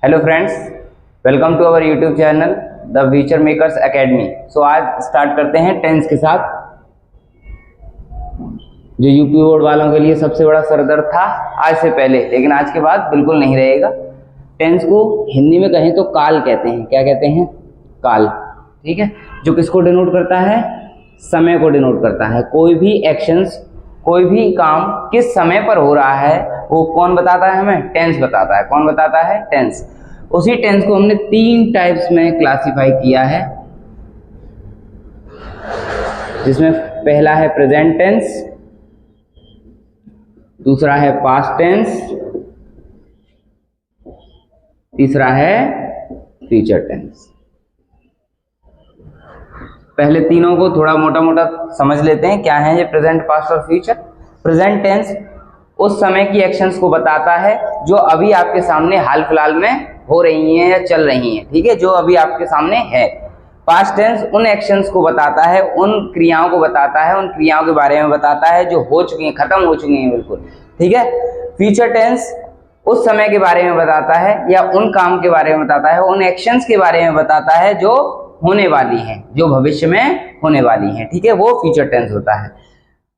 Hello friends, welcome to our YouTube channel the future makers academy. So आज start करते हैं tense के साथ, जो यूपी बोर्ड वालों के लिए सबसे बड़ा सरदर्द था आज से पहले, लेकिन आज के बाद बिल्कुल नहीं रहेगा। टेंस को हिंदी में कहें तो काल कहते हैं। क्या कहते हैं? काल। ठीक है, जो किसको डिनोट करता है? समय को डिनोट करता है। कोई भी एक्शंस, कोई भी काम किस समय पर हो रहा है वो कौन बताता है? हमें टेंस बताता है। कौन बताता है? टेंस। उसी टेंस को हमने 3 टाइप्स में क्लासिफाई किया है, जिसमें पहला है प्रेजेंट टेंस, दूसरा है पास्ट टेंस, तीसरा है फ्यूचर टेंस। पहले तीनों को थोड़ा मोटा मोटा समझ लेते हैं। क्या है ये प्रेजेंट, पास्ट और फ्यूचर? प्रेजेंट टेंस उस समय की एक्शंस को बताता है जो अभी आपके सामने हाल फिलहाल में हो रही हैं या चल रही हैं। ठीक है, जो अभी आपके सामने है। पास्ट टेंस उन एक्शंस को बताता है, उन क्रियाओं को बताता है, उन क्रियाओं के बारे में बताता है जो हो चुकी हैं, खत्म हो चुकी हैं बिल्कुल। ठीक है। फ्यूचर टेंस उस समय के बारे में बताता है या उन काम के बारे में बताता है, उन एक्शंस के बारे में बताता है जो होने वाली हैं, जो भविष्य में होने वाली हैं। ठीक है, वो फ्यूचर टेंस होता है।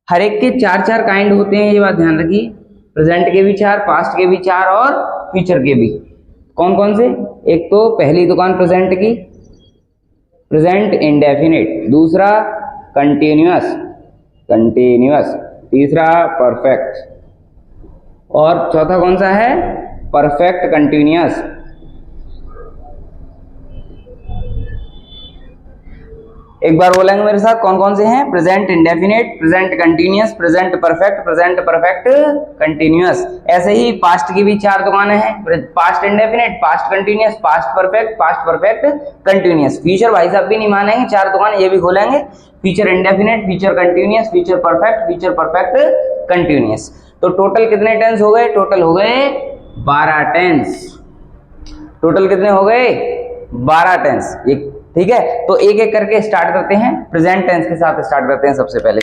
हर एक के 4 काइंड होते हैं, ये बात ध्यान रखिए। प्रेजेंट के भी 4, पास्ट के भी 4 और फ्यूचर के भी। कौन कौन से? एक तो पहली दुकान प्रेजेंट की, प्रेजेंट इंडेफिनिट। दूसरा कंटिन्यूअस, तीसरा परफेक्ट, और चौथा कौन सा है? Perfect continuous. एक बार बोलेंगे मेरे साथ, कौन कौन से हैं? Present indefinite, present continuous, present perfect continuous. ऐसे ही पास्ट की भी 4 दुकानें हैं, past indefinite, past continuous, past perfect continuous. Future भाई साहब भी नहीं मानेंगे, 4 दुकान ये भी खोलेंगे। Future indefinite, future continuous, future perfect continuous. तो टोटल कितने टेंस हो गए? टोटल हो गए 12 टेंस। टोटल कितने हो गए? 12 टेंस। ठीक है, तो एक एक करके स्टार्ट करते हैं। प्रेजेंट टेंस के साथ स्टार्ट करते हैं सबसे पहले।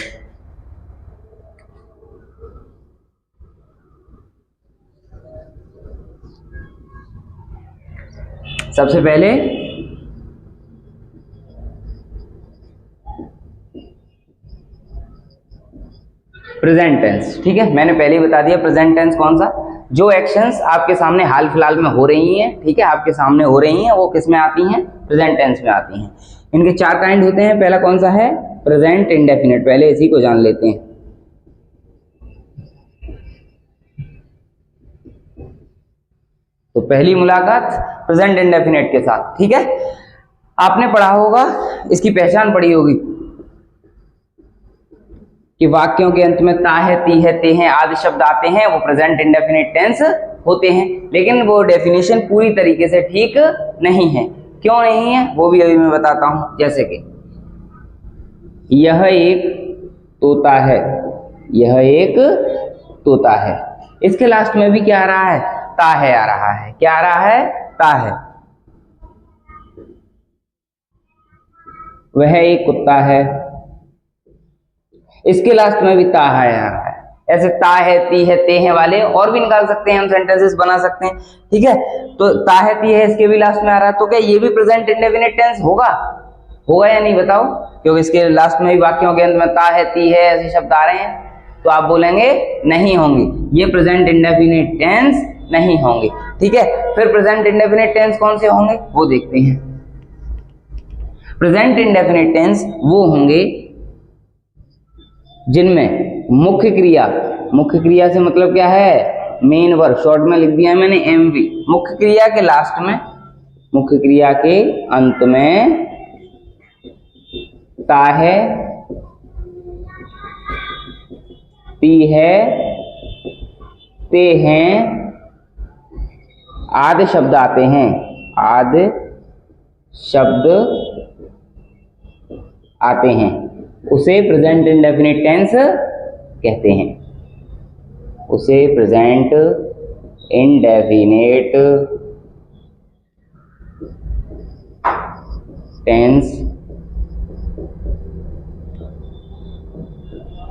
Present tense. ठीक है, मैंने पहले ही बता दिया प्रेजेंट टेंस कौन सा, जो एक्शंस आपके सामने हाल फिलहाल में हो रही हैं। ठीक है, आपके सामने हो रही हैं, वो किस में आती हैं? प्रेजेंट टेंस में आती हैं। इनके 4 काइंड होते हैं। पहला कौन सा है? Present indefinite. पहले इसी को जान लेते हैं। तो पहली मुलाकात प्रेजेंट इंडेफिनिट के साथ। ठीक है, आपने पढ़ा होगा, इसकी पहचान पढ़ी होगी कि वाक्यों के अंत में ता है, ती है, ते हैं आदि शब्द आते हैं, वो प्रेजेंट इंडेफिनिट टेंस होते हैं। लेकिन वो डेफिनेशन पूरी तरीके से ठीक नहीं है। क्यों नहीं है वो भी अभी मैं बताता हूं। जैसे कि यह एक तोता है, यह एक तोता है। इसके लास्ट में भी क्या आ रहा है? ता है आ रहा है। क्या आ रहा है? ता है। वह एक कुत्ता है, इसके लास्ट में भी ता है आ रहा है। ऐसे ता है, ती है, ते हैं वाले और भी निकाल सकते हैं, हम सेंटेंसेस बना सकते हैं। ठीक है, तो ता है, ती है इसके भी लास्ट में आ रहा है, तो क्या ये भी प्रेजेंट इंडेफिनिट टेंस होगा? होगा या नहीं बताओ? क्योंकि इसके लास्ट में भी वाक्यों के अंत में ता है, ती है ऐसे शब्द आ रहे हैं, तो आप बोलेंगे नहीं होंगे, ये प्रेजेंट इंडेफिनिट टेंस नहीं होंगे। ठीक है, फिर प्रेजेंट इंडेफिनिट टेंस कौन से होंगे वो देखते हैं। प्रेजेंट इंडेफिनिट टेंस वो होंगे जिनमें मुख्य क्रिया से मतलब क्या है? Main verb. शॉर्ट में लिख दिया है मैंने एमवी। मुख्य क्रिया के लास्ट में, मुख्य क्रिया के अंत में ता है, ती है, ते हैं आदि शब्द आते हैं, आदि शब्द आते हैं, उसे प्रेजेंट इंडेफिनिट टेंस कहते हैं। उसे प्रेजेंट इंडेफिनिट टेंस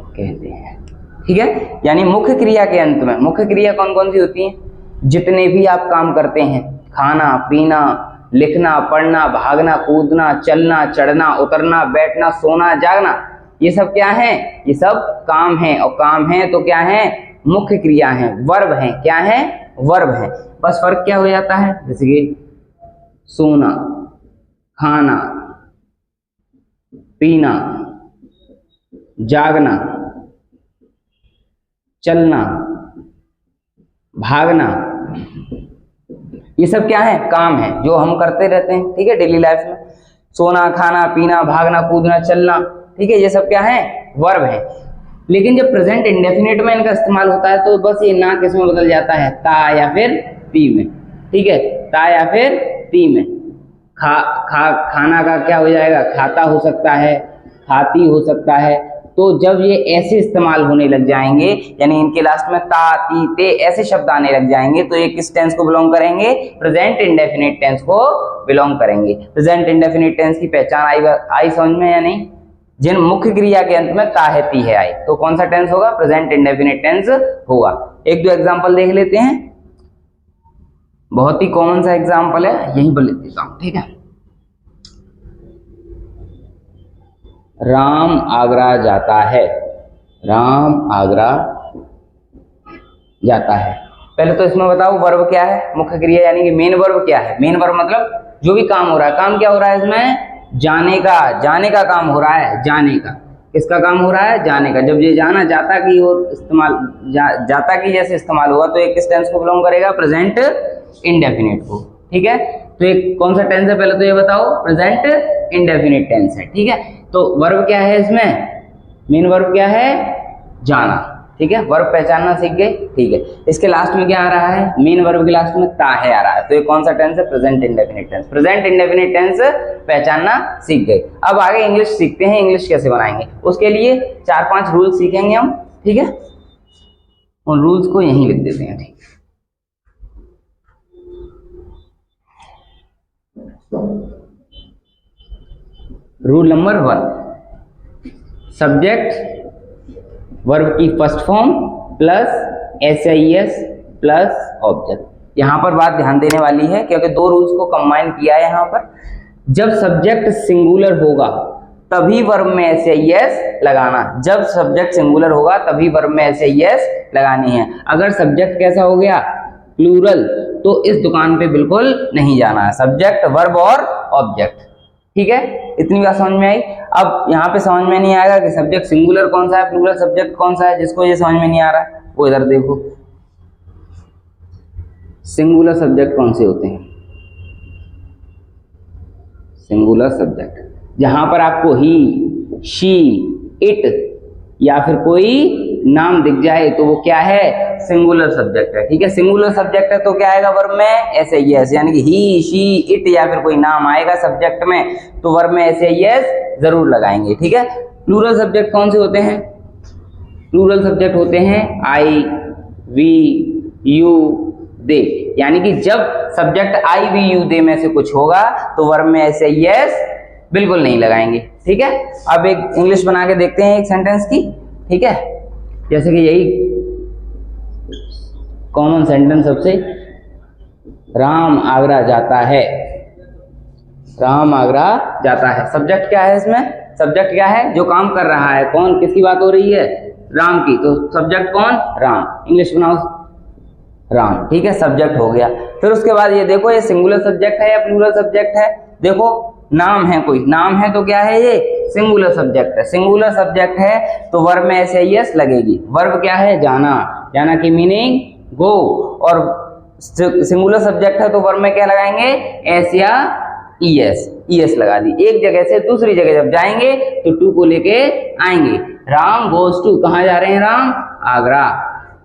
कहते हैं। ठीक है, यानी मुख्य क्रिया के अंत में, मुख्य क्रिया कौन कौन सी होती है? जितने भी आप काम करते हैं, खाना पीना, लिखना पढ़ना, भागना कूदना, चलना चढ़ना, उतरना बैठना, सोना जागना, ये सब क्या है? ये सब काम है। और काम है तो क्या है? मुख्य क्रिया है, वर्ब है। क्या है? वर्ब है। बस फर्क क्या हो जाता है? जैसे कि सोना, खाना, पीना, जागना, चलना, भागना, ये सब क्या है? काम है, जो हम करते रहते हैं, ठीक है, डेली लाइफ में। सोना, खाना, पीना, भागना, कूदना, चलना, ठीक है, ये सब क्या है? वर्ब है। लेकिन जब प्रेजेंट इंडेफिनिट में इनका इस्तेमाल होता है तो बस ये ना किस में बदल जाता है? ता या फिर ती में, ठीक है, ता या फिर ती में। खाना का क्या हो जाएगा? खाता हो सकता है, खाती हो सकता है। तो जब ये ऐसे इस्तेमाल होने लग जाएंगे, यानी इनके लास्ट में ता ती ते ऐसे शब्द आने लग जाएंगे, तो ये किस टेंस को बिलोंग करेंगे? प्रेजेंट इंडेफिनिट टेंस को बिलोंग करेंगे। प्रेजेंट इंडेफिनिट टेंस की पहचान आई समझ में या नहीं? जिन मुख्य क्रिया के अंत में ता है ती है आई, तो कौन सा टेंस होगा? प्रेजेंट इंडेफिनिट टेंस होगा। एक दो एग्जांपल देख लेते हैं, बहुत ही कॉमन सा एग्जांपल है, यहीं पर लिख देता हूं, ठीक है। राम आगरा जाता है, राम आगरा जाता है। पहले तो इसमें बताओ वर्ब क्या है? मुख्य क्रिया यानी कि मेन वर्ब क्या है? मेन वर्ब मतलब जो भी काम हो रहा है। काम क्या हो रहा है इसमें? जाने का, जाने का काम हो रहा है। जाने का, किसका काम हो रहा है? जाने का। जब ये जाना जाता की और इस्तेमाल जाता की जैसे इस्तेमाल हुआ तो एक किस टेंस को बिलोंग करेगा? प्रेजेंट इंडेफिनिट को, ठीक है। तो एक कौन सा टेंस है पहले तो ये बताओ? प्रेजेंट इंडेफिनिट टेंस है, ठीक है। तो वर्ब क्या है इसमें? मेन वर्ब क्या है? जाना, ठीक है। वर्ब पहचानना सीख गए, ठीक है। इसके लास्ट में क्या आ रहा है? मेन वर्ब के लास्ट में ता है आ रहा है, तो ये कौन सा टेंस है? Present indefinite tense. Present indefinite tense पहचानना सीख गए। अब आगे इंग्लिश सीखते हैं, इंग्लिश कैसे बनाएंगे। उसके लिए 4-5 रूल सीखेंगे हम, ठीक है। उन रूल्स को यहीं लिख देते हैं, ठीक। रूल नंबर 1, सब्जेक्ट वर्ब की first form plus SIS plus object. यहां पर बात ध्यान देने वाली है क्योंकि दो रूल्स को कंबाइन किया है यहां पर। जब सब्जेक्ट सिंगुलर होगा तभी वर्ब में एसआईएस लगाना। जब सब्जेक्ट सिंगुलर होगा तभी वर्ब में एसआईएस लगानी है। अगर सब्जेक्ट कैसा हो गया? प्लूरल, तो इस दुकान पे बिल्कुल नहीं जाना है। सब्जेक्ट, वर्ब और ऑब्जेक्ट, ठीक है। इतनी बात समझ में आई। अब यहाँ पे समझ में नहीं आएगा कि सब्जेक्ट सिंगुलर कौन सा है, प्लूरल सब्जेक्ट कौन सा है। जिसको ये समझ में नहीं आ रहा है वो इधर देखो, सिंगुलर सब्जेक्ट कौन से होते हैं? सिंगुलर सब्जेक्ट जहां पर आपको ही, शी, इट या फिर कोई नाम दिख जाए तो वो क्या है? सिंगुलर सब्जेक्ट है, ठीक है। सिंगुलर सब्जेक्ट है तो क्या आएगा वर्ब में? एसआईएस, यानी कि ही, शी, इट या फिर कोई नाम आएगा सब्जेक्ट में तो वर्ब में एसआईएस जरूर लगाएंगे, ठीक है। प्लूरल सब्जेक्ट कौन से होते हैं? प्लूरल सब्जेक्ट होते हैं आई, वी, यू, दे। यानी कि जब सब्जेक्ट आई, वी, यू, दे में से कुछ होगा तो वर्ब में एसआईएस बिल्कुल नहीं लगाएंगे, ठीक है। अब एक इंग्लिश बना के देखते हैं एक सेंटेंस की, ठीक है। जैसे कि यही कॉमन सेंटेंस सबसे, राम आगरा जाता है, राम आगरा जाता है। सब्जेक्ट क्या है इसमें? सब्जेक्ट क्या है? जो काम कर रहा है। कौन, किसकी बात हो रही है? राम की। तो सब्जेक्ट कौन? राम। इंग्लिश बनाओ, राम, ठीक है, सब्जेक्ट हो गया। फिर उसके बाद ये देखो, ये सिंगुलर सब्जेक्ट है या प्लूरल सब्जेक्ट है? देखो नाम है, कोई नाम है तो क्या है ये? सिंगुलर सब्जेक्ट है। सिंगुलर सब्जेक्ट है तो वर्ब में एसआईएस लगेगी। वर्ब क्या है? जाना। जाना की मीनिंग गो। और सिंगुलर सब्जेक्ट है तो वर्ब में क्या लगाएंगे? एस या ईएस, ईएस लगा दी। एक जगह से दूसरी जगह जब जाएंगे तो टू को लेके आएंगे। राम गोज टू, कहाँ जा रहे हैं राम? आगरा,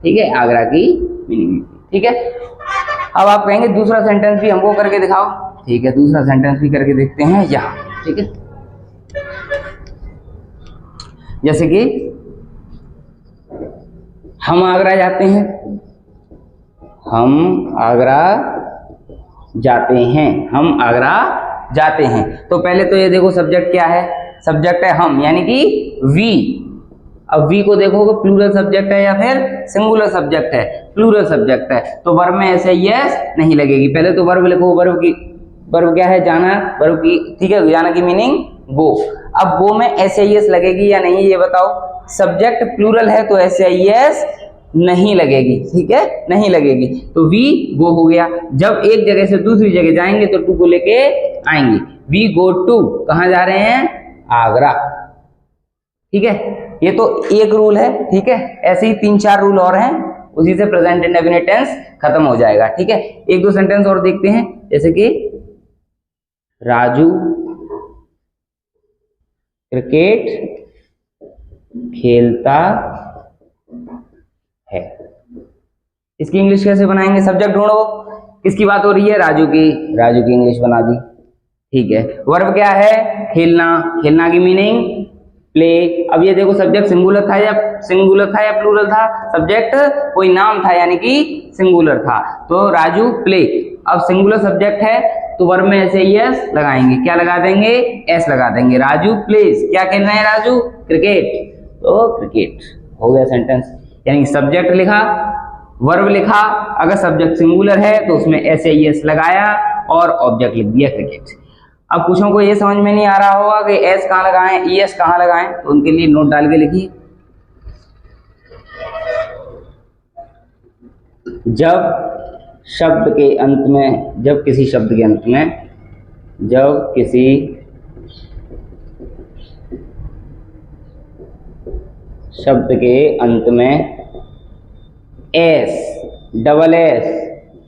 ठीक है, आगरा की मीनिंग, ठीक है। अब आप कहेंगे दूसरा सेंटेंस भी हमको करके दिखाओ, ठीक है। दूसरा सेंटेंस भी करके देखते हैं यहाँ, ठीक है। जैसे कि हम आगरा जाते हैं, हम आगरा जाते हैं, हम आगरा जाते हैं। तो पहले तो ये देखो सब्जेक्ट क्या है? सब्जेक्ट है हम, यानी कि वी। अब वी को देखोगे प्लूरल सब्जेक्ट है या फिर सिंगुलर सब्जेक्ट है, प्लूरल सब्जेक्ट है, तो वर्ब में ऐसे यस नहीं लगेगी। पहले तो वर्ब लिखो, वर्ब क्या है, जाना, वर्ब की, ठीक है, जाना की मीनिंग गो। अब गो में ऐसे यस लगेगी या नहीं ये बताओ। सब्जेक्ट प्लूरल है तो ऐसे यस नहीं लगेगी, ठीक है, नहीं लगेगी, तो वी गो हो गया। जब एक जगह से दूसरी जगह जाएंगे तो टू को लेके आएंगे। वी गो टू, कहां जा रहे हैं, आगरा, ठीक है। ये तो एक रूल है, ठीक है, ऐसे ही 3-4 रूल और हैं, उसी से प्रेजेंट इंडेफिनिट टेंस खत्म हो जाएगा, ठीक है। 1-2 सेंटेंस और देखते हैं, जैसे कि राजू क्रिकेट खेलता है। इसकी इंग्लिश कैसे बनाएंगे, सब्जेक्ट ढूंढो, किसकी बात हो रही है, राजू की, राजू की इंग्लिश बना दी, ठीक है। वर्ब क्या है, खेलना, खेलना की मीनिंग प्ले। अब ये देखो सब्जेक्ट सिंगुलर था या प्लूरल था, सब्जेक्ट कोई नाम था यानी कि सिंगुलर था, तो राजू प्ले। अब सिंगुलर सब्जेक्ट है तो वर्ब में ऐसे यस लगाएंगे, क्या लगा देंगे, एस लगा देंगे। राजू प्लेज, क्या खेल रहे हैं राजू, क्रिकेट, तो क्रिकेट हो गया सेंटेंस। यानी सब्जेक्ट लिखा, वर्ब लिखा, अगर सब्जेक्ट सिंगुलर है तो उसमें ऐसे यस लगाया और ऑब्जेक्ट लिख दिया क्रिकेट। अब कुछ को ये समझ में नहीं आ रहा होगा कि एस कहाँ लगाएं, ईएस कहाँ लगाएं, तो उनके लिए नोट डाल के लिखिए। जब शब्द के अंत में, जब किसी शब्द के अंत में, जब किसी शब्द के अंत में S, double S,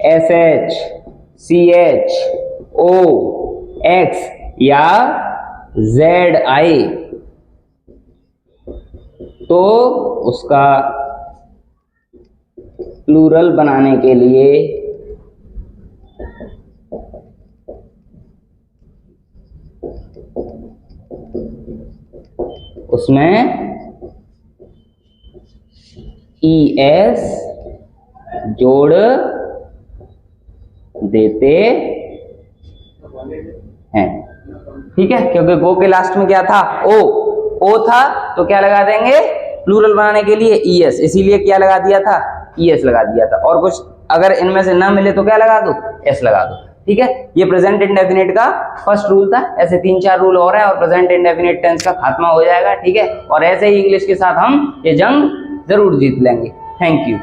S H, C H, O, X या जेड आई, तो उसका प्लूरल बनाने के लिए उसमें ई एस जोड़ देते हैं, ठीक है, क्योंकि गो के लास्ट में क्या था, ओ था, तो क्या लगा देंगे प्लूरल बनाने के लिए ईएस, इसीलिए क्या लगा दिया था, ईएस लगा दिया था। और कुछ अगर इनमें से ना मिले तो क्या लगा दो, एस लगा दो, ठीक है। ये प्रेजेंट इंडेफिनिट का फर्स्ट रूल था, ऐसे 3-4 रूल और हैं और प्रेजेंट इंडेफिनिट टेंस का खात्मा हो जाएगा, ठीक है। और ऐसे ही इंग्लिश के साथ हम ये जंग जरूर जीत लेंगे। Thank you.